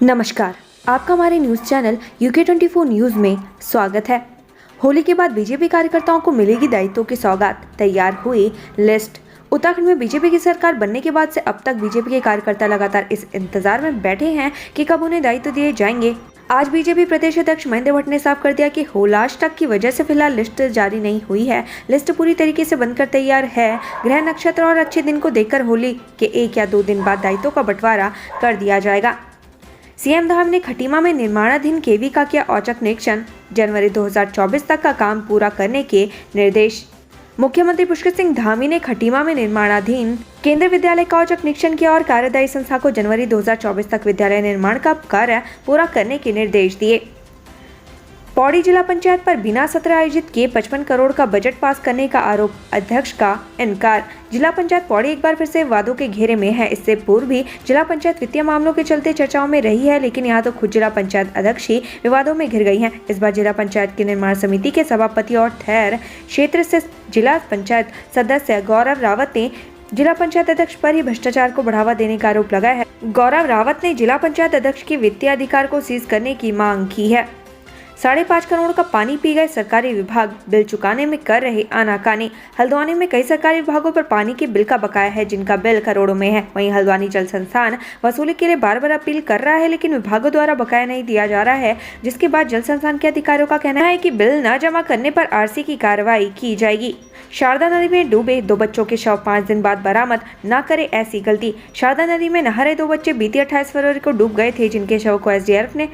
नमस्कार, आपका हमारे न्यूज़ चैनल UK24 न्यूज़ में स्वागत है। होली के बाद बीजेपी कार्यकर्ताओं को मिलेगी दायित्वों की सौगात, तैयार हुई लिस्ट। उत्तराखंड में बीजेपी की सरकार बनने के बाद से अब तक बीजेपी के कार्यकर्ता लगातार इस इंतजार में बैठे हैं कि कब उन्हें दायित्व दिए जाएंगे। आज बीजेपी प्रदेश अध्यक्ष महेंद्र भट्ट ने साफ कर दिया कि होलाश तक की वजह से फिलहाल लिस्ट जारी नहीं हुई है। लिस्ट पूरी तरीके से बनकर तैयार है। ग्रह नक्षत्र और अच्छे दिन को देखकर होली के 1 या 2 दिन बाद दायित्वों का बंटवारा कर दिया जाएगा। सीएम धाम ने खटीमा में निर्माणाधीन केवी का किया औचक निरीक्षण। जनवरी 2024 तक का काम पूरा करने के निर्देश। मुख्यमंत्री पुष्कर सिंह धामी ने खटीमा में निर्माणाधीन केंद्रीय विद्यालय का औचक निरीक्षण किया और कार्यदायी संस्था को जनवरी 2024 तक विद्यालय निर्माण का कार्य पूरा करने के निर्देश दिए। पौड़ी जिला पंचायत पर बिना सत्र आयोजित किए 55 करोड़ का बजट पास करने का आरोप, अध्यक्ष का इनकार। जिला पंचायत पौड़ी एक बार फिर से वादों के घेरे में है। इससे पूर्व भी जिला पंचायत वित्तीय मामलों के चलते चर्चाओं में रही है, लेकिन यहाँ तो खुद जिला पंचायत अध्यक्ष ही विवादों में घिर गई हैं। इस बार जिला पंचायत की निर्माण समिति के सभापति और थैर क्षेत्र से जिला पंचायत सदस्य गौरव रावत ने जिला पंचायत अध्यक्ष पर ही भ्रष्टाचार को बढ़ावा देने का आरोप लगाया है। गौरव रावत ने जिला पंचायत अध्यक्ष के वित्तीय अधिकार को सीज करने की मांग की है। 5.5 करोड़ का पानी पी गए सरकारी विभाग, बिल चुकाने में कर रहे आनाकानी। हल्द्वानी में कई सरकारी विभागों पर पानी के बिल का बकाया है, जिनका बिल करोड़ों में है। वहीं हल्द्वानी जल संस्थान वसूली के लिए बार-बार अपील कर रहा है, लेकिन विभागों द्वारा बकाया नहीं दिया जा रहा है, जिसके बाद जल संस्थान के अधिकारियों का कहना है कि बिल न जमा करने पर आरसी की कार्रवाई की जाएगी। शारदा नदी में डूबे 2 बच्चों के शव 5 दिन बाद बरामद, न करे ऐसी गलती। शारदा नदी में नहा रहे 2 बच्चे बीती 28 फरवरी को डूब गए थे, जिनके शव को एसडीआरएफ ने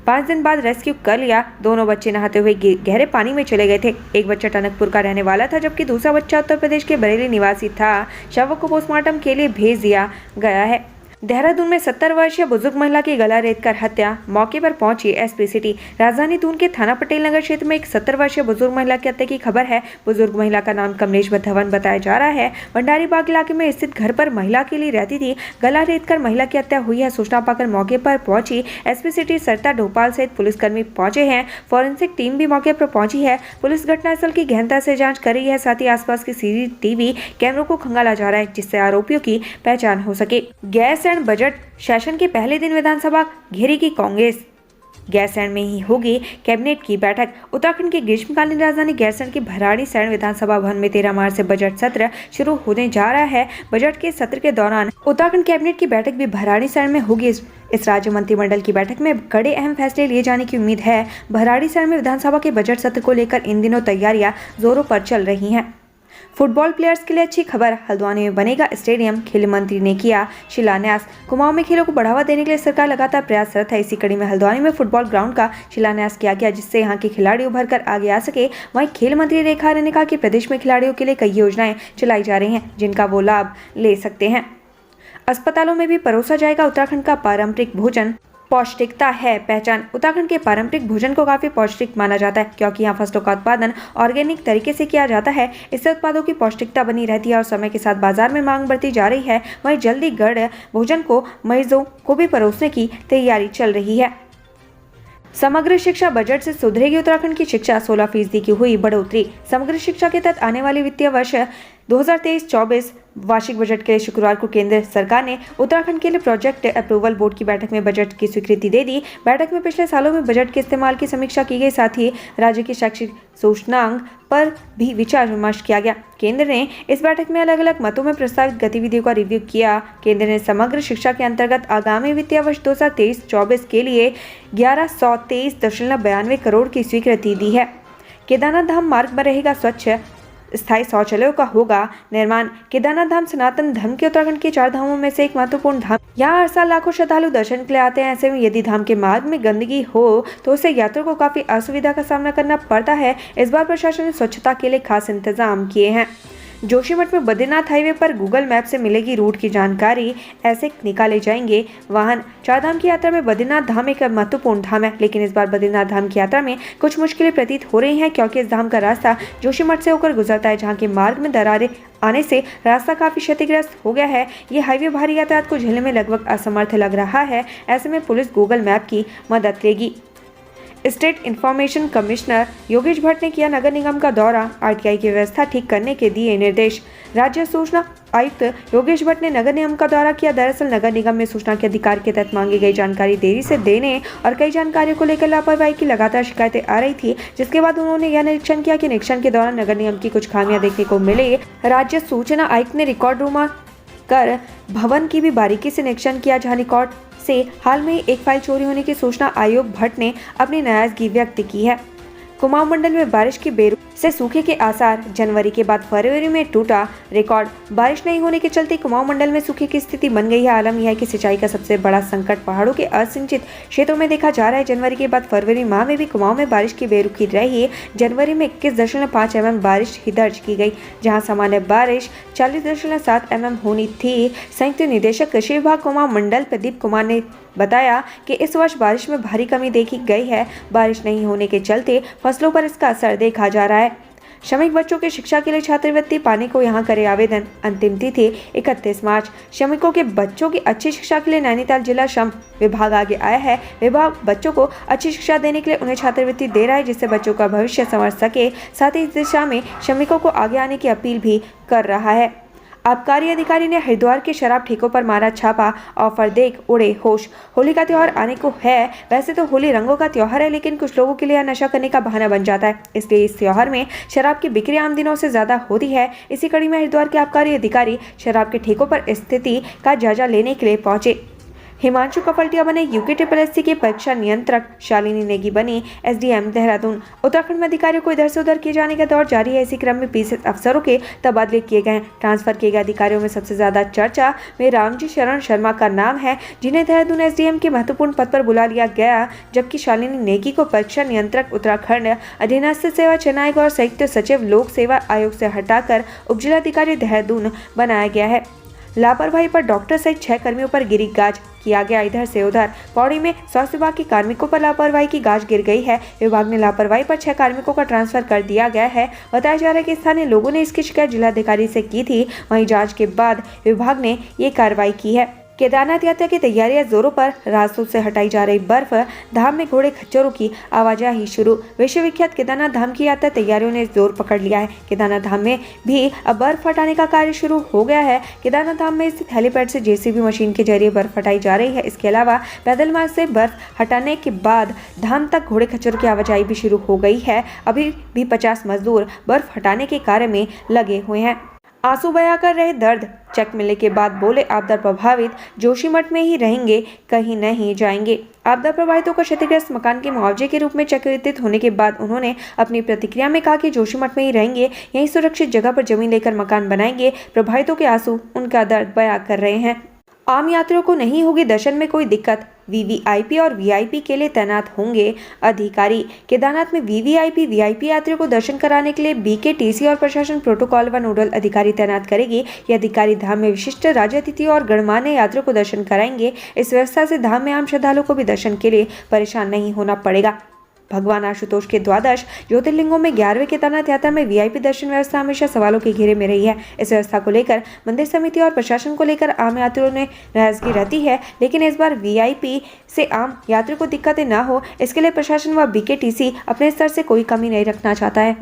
5 दिन बाद रेस्क्यू कर लिया। दोनों बच्चे नहाते हुए गहरे पानी में चले गए थे। एक बच्चा टनकपुर का रहने वाला था, जबकि दूसरा बच्चा उत्तर प्रदेश के बरेली निवासी था। शव को पोस्टमार्टम के लिए भेज दिया गया है। देहरादून में 70 वर्षीय बुजुर्ग महिला की गला रेतकर हत्या, मौके पर पहुंची एसपी सिटी। राजधानी दून के थाना पटेल नगर क्षेत्र में एक 70 वर्षीय बुजुर्ग महिला की हत्या की खबर है। बुजुर्ग महिला का नाम कमलेश धवन बताया जा रहा है। भंडारी बाग इलाके में स्थित घर पर महिला के लिए रहती थी। गला रेतकर महिला की हत्या हुई है। सूचना पाकर मौके पर पहुंची एसपी सिटी सरिता ढोपाल सहित पुलिसकर्मी पहुंचे हैं। फॉरेंसिक टीम भी मौके पर पहुंची है। पुलिस घटनास्थल की गहनता से जाँच कर रही है। साथ ही आसपास के CCTV कैमरों को खंगाला जा रहा है, जिससे आरोपियों की पहचान हो सके। गैस बजट सेशन के पहले दिन विधानसभा घेरेगी कांग्रेस। गैरसैंण में ही होगी कैबिनेट की बैठक। उत्तराखंड की ग्रीष्मकालीन राजधानी गैरसैंण के भराड़ीसैंण विधानसभा भवन में 13 मार्च से बजट सत्र शुरू होने जा रहा है। बजट के सत्र के दौरान उत्तराखंड कैबिनेट की बैठक भी भराड़ीसैंण में होगी। इस राज्य मंत्रिमंडल की बैठक में कड़े अहम फैसले लिए जाने की उम्मीद है। भराड़ीसैंण में विधानसभा के बजट सत्र को लेकर इन दिनों तैयारियां जोरों पर चल रही हैं। फुटबॉल प्लेयर्स के लिए अच्छी खबर, हल्द्वानी में बनेगा स्टेडियम, खेल मंत्री ने किया शिलान्यास। कुमाऊं में खेलों को बढ़ावा देने के लिए सरकार लगातार प्रयासरत है। इसी कड़ी में हल्द्वानी में फुटबॉल ग्राउंड का शिलान्यास किया गया, जिससे यहां के खिलाड़ी उभर कर आगे आ सके। वहीं खेल मंत्री रेखा आर्य ने कहा कि प्रदेश में खिलाड़ियों के लिए कई योजनाएं चलाई जा रही हैं, जिनका वो लाभ ले सकते हैं। अस्पतालों में भी परोसा जाएगा उत्तराखंड का पारंपरिक भोजन, पौष्टिकता है पहचान। उत्तराखंड के पारंपरिक भोजन को काफी पौष्टिक माना जाता है, क्योंकि यहाँ फसलों का उत्पादन ऑर्गेनिक तरीके से किया जाता है। इससे उत्पादों की पौष्टिकता बनी रहती है और समय के साथ बाजार में मांग बढ़ती जा रही है। वहीं जल्दी गढ़ भोजन को मरीजों को भी परोसने की तैयारी चल रही है। समग्र शिक्षा बजट से सुधरेगी उत्तराखंड की शिक्षा, 16% की हुई बढ़ोतरी। समग्र शिक्षा के तहत आने वाले वित्तीय वर्ष 2023-24 वार्षिक बजट के लिए शुक्रवार को केंद्र सरकार ने उत्तराखंड के लिए प्रोजेक्ट अप्रूवल बोर्ड की बैठक में बजट की स्वीकृति दे दी। बैठक में पिछले सालों में बजट के इस्तेमाल की समीक्षा की गई, साथ ही राज्य की शैक्षिक सूचनांक पर भी विचार विमर्श किया गया। केंद्र ने इस बैठक में अलग अलग मतों में प्रस्तावित गतिविधियों का रिव्यू किया। केंद्र ने समग्र शिक्षा के अंतर्गत आगामी वित्तीय वर्ष 2023-24 के लिए 1123.92 करोड़ की स्वीकृति दी है। केदारनाथ धाम मार्ग में रहेगा स्वच्छ, स्थायी शौचालयों का होगा निर्माण। केदारनाथ धाम सनातन धर्म के उत्तराखंड के 4 धामों में से एक महत्वपूर्ण धाम। यहाँ हर साल लाखों श्रद्धालु दर्शन के लिए आते हैं। ऐसे में यदि धाम के मार्ग में गंदगी हो तो उससे यात्रियों को काफी असुविधा का सामना करना पड़ता है। इस बार प्रशासन ने स्वच्छता के लिए खास इंतजाम किए हैं। जोशीमठ में बद्रीनाथ हाईवे पर गूगल मैप से मिलेगी रूट की जानकारी, ऐसे निकाले जाएंगे वाहन। 4 धाम की यात्रा में बद्रीनाथ धाम एक महत्वपूर्ण धाम है, लेकिन इस बार बद्रीनाथ धाम की यात्रा में कुछ मुश्किलें प्रतीत हो रही हैं, क्योंकि इस धाम का रास्ता जोशीमठ से होकर गुजरता है, जहां के मार्ग में दरारें आने से रास्ता काफी क्षतिग्रस्त हो गया है। ये हाईवे भारी यातायात को झेलने में लगभग असमर्थ लग रहा है। ऐसे में पुलिस गूगल मैप की मदद लेगी। State information commissioner Yogesh Bhatt ने किया नगर निगम का दौरा, आरटीआई की व्यवस्था ठीक करने के दिए निर्देश। राज्य सूचना आयुक्त योगेश भट्ट ने नगर निगम का दौरा किया। दरअसल नगर निगम में सूचना के अधिकार के तहत मांगी गई जानकारी देरी से देने और कई जानकारियों को लेकर लापरवाही की लगातार शिकायतें आ रही थी, जिसके बाद उन्होंने यह निरीक्षण किया कि निरीक्षण के दौरान नगर निगम की कुछ खामियां देखने को मिली। राज्य सूचना आयुक्त ने रिकॉर्ड रूम कर भवन की भी बारीकी से निरीक्षण किया, जहां रिकॉर्ड से हाल में एक फाइल चोरी होने की सूचना आयुक्त भट्ट ने अपनी नाराजगी व्यक्त की है। कुमाऊं मंडल में बारिश की बेरुखी से सूखे के आसार, जनवरी के बाद फरवरी में टूटा रिकॉर्ड। बारिश नहीं होने के चलते कुमाऊं मंडल में सूखे की स्थिति बन गई है। आलम यह है कि सिंचाई का सबसे बड़ा संकट पहाड़ों के असिंचित क्षेत्रों में देखा जा रहा है। जनवरी के बाद फरवरी माह में भी कुमाऊं में बारिश की बेरुखी रही। जनवरी में 21.5 mm बारिश ही दर्ज की गई, जहां सामान्य बारिश 40.7 mm होनी थी। संयुक्त निदेशक कृषि विभाग कुमाऊं मंडल प्रदीप कुमार ने बताया कि इस वर्ष बारिश में भारी कमी देखी गई है। बारिश नहीं होने के चलते फसलों पर इसका असर देखा जा रहा है। श्रमिक बच्चों की शिक्षा के लिए छात्रवृत्ति पाने को यहां करे आवेदन। अंतिम तिथि 31 मार्च। श्रमिकों के बच्चों की अच्छी शिक्षा के लिए नैनीताल जिला श्रम विभाग आगे आया है। विभाग बच्चों को अच्छी शिक्षा देने के लिए उन्हें छात्रवृत्ति दे रहा है, जिससे बच्चों का भविष्य संवर सके। साथ ही इस दिशा में श्रमिकों को आगे आने की अपील भी कर रहा है। आबकारी अधिकारी ने हरिद्वार के शराब ठेकों पर मारा छापा, ऑफर देख उड़े होश। होली का त्योहार आने को है। वैसे तो होली रंगों का त्योहार है, लेकिन कुछ लोगों के लिए नशा करने का बहाना बन जाता है। इसलिए इस त्योहार में शराब की बिक्री आम दिनों से ज्यादा होती है। इसी कड़ी में हरिद्वार के आबकारी अधिकारी शराब के ठेकों पर स्थिति का जायजा लेने के लिए पहुंचे। हिमांशु कपलटिया बने UKSSC के परीक्षा नियंत्रक, शालिनी नेगी बनी SDM देहरादून। उत्तराखंड में अधिकारियों को इधर से उधर किए जाने का दौर जारी है। इसी क्रम में 20 अफसरों के तबादले किए गए। ट्रांसफर किए गए अधिकारियों में सबसे ज्यादा चर्चा में रामजी शरण शर्मा का नाम है, जिन्हें देहरादून SDM के महत्वपूर्ण पद पर बुला लिया गया, जबकि शालिनी नेगी को परीक्षा नियंत्रक उत्तराखंड अधीनस्थ सेवा चयन आयोग और संयुक्त सचिव लोक सेवा आयोग से हटाकर उपजिलाधिकारी देहरादून बनाया गया है। लापरवाही पर डॉक्टर सहित 6 कर्मियों पर गिरी गाज, किया गया इधर से उधर। पौड़ी में स्वास्थ्य विभाग के कार्मिकों पर लापरवाही की गाज गिर गई है। विभाग ने लापरवाही पर 6 कार्मिकों का ट्रांसफर कर दिया गया है। बताया जा रहा है कि स्थानीय लोगों ने इसकी शिकायत जिलाधिकारी से की थी। वहीं जांच के बाद विभाग ने ये कार्रवाई की है। केदारनाथ यात्रा की तैयारियां जोरों पर। रास्तों से हटाई जा रही बर्फ, धाम में घोड़े खच्चरों की आवाजाही शुरू। विश्व विख्यात केदारनाथ धाम की यात्रा तैयारियों ने जोर पकड़ लिया है। केदारनाथ धाम में भी अब बर्फ हटाने का कार्य शुरू हो गया है। केदारनाथ धाम में स्थित हेलीपैड से JCB मशीन के जरिए बर्फ हटाई जा रही है। इसके अलावा पैदल मार्ग से बर्फ हटाने के बाद धाम तक घोड़े खच्चरों की आवाजाही भी शुरू हो गई है। अभी भी 50 मजदूर बर्फ हटाने के कार्य में लगे हुए हैं। आंसू बहा कर रहे दर्द, चेक मिलने के बाद बोले आपदा प्रभावित जोशीमठ में ही रहेंगे, कहीं नहीं जाएंगे। आपदा प्रभावितों को क्षतिग्रस्त मकान के मुआवजे के रूप में चेक वितरित होने के बाद उन्होंने अपनी प्रतिक्रिया में कहा कि जोशीमठ में ही रहेंगे, यहीं सुरक्षित जगह पर जमीन लेकर मकान बनाएंगे। प्रभावितों के आंसू उनका दर्द बयां कर रहे हैं। आम यात्रियों को नहीं होगी दर्शन में कोई दिक्कत, VVIP और VIP के लिए तैनात होंगे अधिकारी। केदारनाथ में VVIP VIP यात्रियों को दर्शन कराने के लिए BKTC और प्रशासन प्रोटोकॉल व नोडल अधिकारी तैनात करेगी। ये अधिकारी धाम में विशिष्ट राज्य अतिथि और गणमान्य यात्रियों को दर्शन कराएंगे। इस व्यवस्था से धाम में आम श्रद्धालुओं को भी दर्शन के लिए परेशान नहीं होना पड़ेगा। भगवान आशुतोष के द्वादश ज्योतिर्लिंगों में 11वें केदारनाथ यात्रा में VIP दर्शन व्यवस्था हमेशा सवालों के घेरे में रही है। इस व्यवस्था को लेकर मंदिर समिति और प्रशासन को लेकर आम यात्रियों ने नाराजगी रहती है, लेकिन इस बार VIP से आम यात्रियों को दिक्कतें ना हो, इसके लिए प्रशासन व BKTC अपने स्तर से कोई कमी नहीं रखना चाहता है।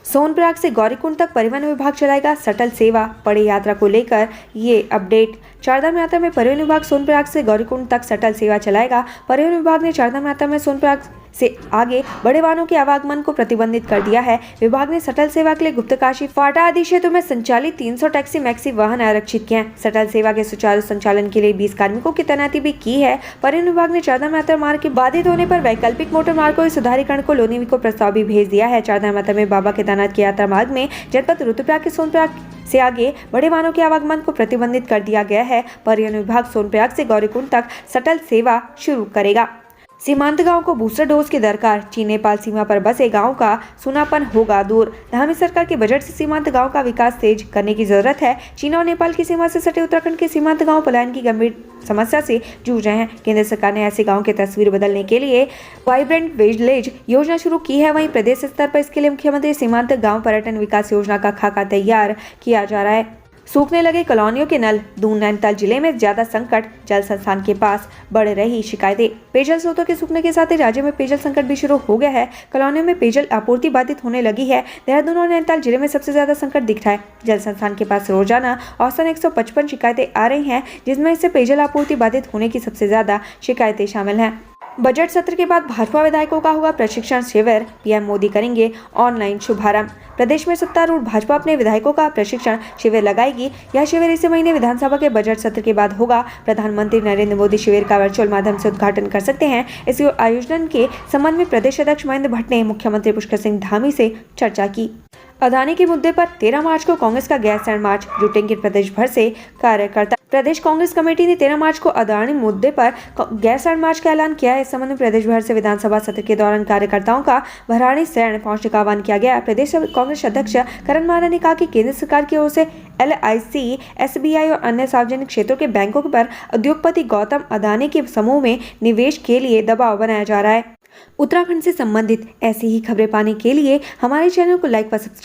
सोनप्रयाग से गौरीकुंड तक परिवहन विभाग चलाएगा शटल सेवा। पड़े यात्रा को लेकर ये अपडेट। चारधाम यात्रा में परिवहन विभाग सोनप्रयाग से गौरीकुंड तक शटल सेवा चलाएगा। परिवहन विभाग ने चारधाम यात्रा में सोनप्रयाग से आगे बड़े वाहनों के आवागमन को प्रतिबंधित कर दिया है। विभाग ने शटल सेवा के लिए गुप्तकाशी, फाटा आदि क्षेत्रों में संचालित 300 टैक्सी मैक्सी वाहन आरक्षित किए हैं। शटल सेवा के सुचारू संचालन के लिए 20 कार्मिकों की तैनाती भी की है। परिवहन विभाग ने चारधाम यात्रा मार्ग के बाधित होने पर वैकल्पिक मोटर मार्गों के सुधारीकरण को लोनीवी को प्रस्ताव भी भेज दिया है। चारधाम यात्रा में बाबा केदारनाथ की यात्रा मार्ग में जनपद रुद्रप्रयाग के सोनप्रयाग से आगे बड़े वाहनों के आवागमन को प्रतिबंधित कर दिया गया है। परिवहन विभाग सोनप्रयाग से गौरीकुंड तक शटल सेवा शुरू करेगा। सीमांत गांव को बूस्टर डोज की दरकार। चीन नेपाल सीमा पर बसे गांव का सूनापन होगा दूर। धामी सरकार के बजट से सीमांत गांव का विकास तेज करने की जरूरत है। चीन और नेपाल की सीमा से सटे उत्तराखंड के सीमांत गांव पलायन की गंभीर समस्या से जूझ रहे हैं। केंद्र सरकार ने ऐसे गांव की तस्वीर बदलने के लिए वाइब्रेंट विलेज योजना शुरू की है। वहीं प्रदेश स्तर पर इसके लिए मुख्यमंत्री सीमांत गाँव पर्यटन विकास योजना का खाका तैयार किया जा रहा है। सूखने लगे कॉलोनियों के नल, दून नैनीताल जिले में ज्यादा संकट, जल संस्थान के पास बढ़ रही शिकायतें। पेयजल स्रोतों के सूखने के साथ ही राज्य में पेयजल संकट भी शुरू हो गया है। कॉलोनियों में पेयजल आपूर्ति बाधित होने लगी है। देहरादून और नैनीताल जिले में सबसे ज्यादा संकट दिख रहा है। जल संस्थान के पास रोजाना औसतन 155 शिकायतें आ रही हैं, जिसमें से पेयजल आपूर्ति बाधित होने की सबसे ज्यादा शिकायतें शामिल हैं। बजट सत्र के बाद भाजपा विधायकों का होगा प्रशिक्षण शिविर, पीएम मोदी करेंगे ऑनलाइन शुभारंभ। प्रदेश में सत्तारूढ़ भाजपा अपने विधायकों का प्रशिक्षण शिविर लगाएगी। यह शिविर इसी महीने विधानसभा के बजट सत्र के बाद होगा। प्रधानमंत्री नरेंद्र मोदी शिविर का वर्चुअल माध्यम से उद्घाटन कर सकते हैं। इस आयोजन के संबंध में प्रदेश अध्यक्ष महेंद्र भट्ट ने मुख्यमंत्री पुष्कर सिंह धामी से चर्चा की। अदानी के मुद्दे पर 13 मार्च को कांग्रेस का गैरसैंण मार्च, जुटेंगे प्रदेश भर से कार्यकर्ता। प्रदेश कांग्रेस कमेटी ने 13 मार्च को अदानी मुद्दे पर गैरसैंण मार्च का ऐलान किया है। इस संबंध में प्रदेश भर से विधानसभा सत्र के दौरान कार्यकर्ताओं का भराड़ीसैंण पहुंचने का आह्वान किया गया। प्रदेश कांग्रेस अध्यक्ष करण मारा ने कहा कि केंद्र सरकार की ओर से LIC, SBI और अन्य सार्वजनिक क्षेत्रों के बैंकों पर उद्योगपति गौतम अदानी के समूह में निवेश के लिए दबाव बनाया जा रहा है। उत्तराखंड से संबंधित ऐसी ही खबरें पाने के लिए हमारे चैनल को लाइक व सब्सक्राइब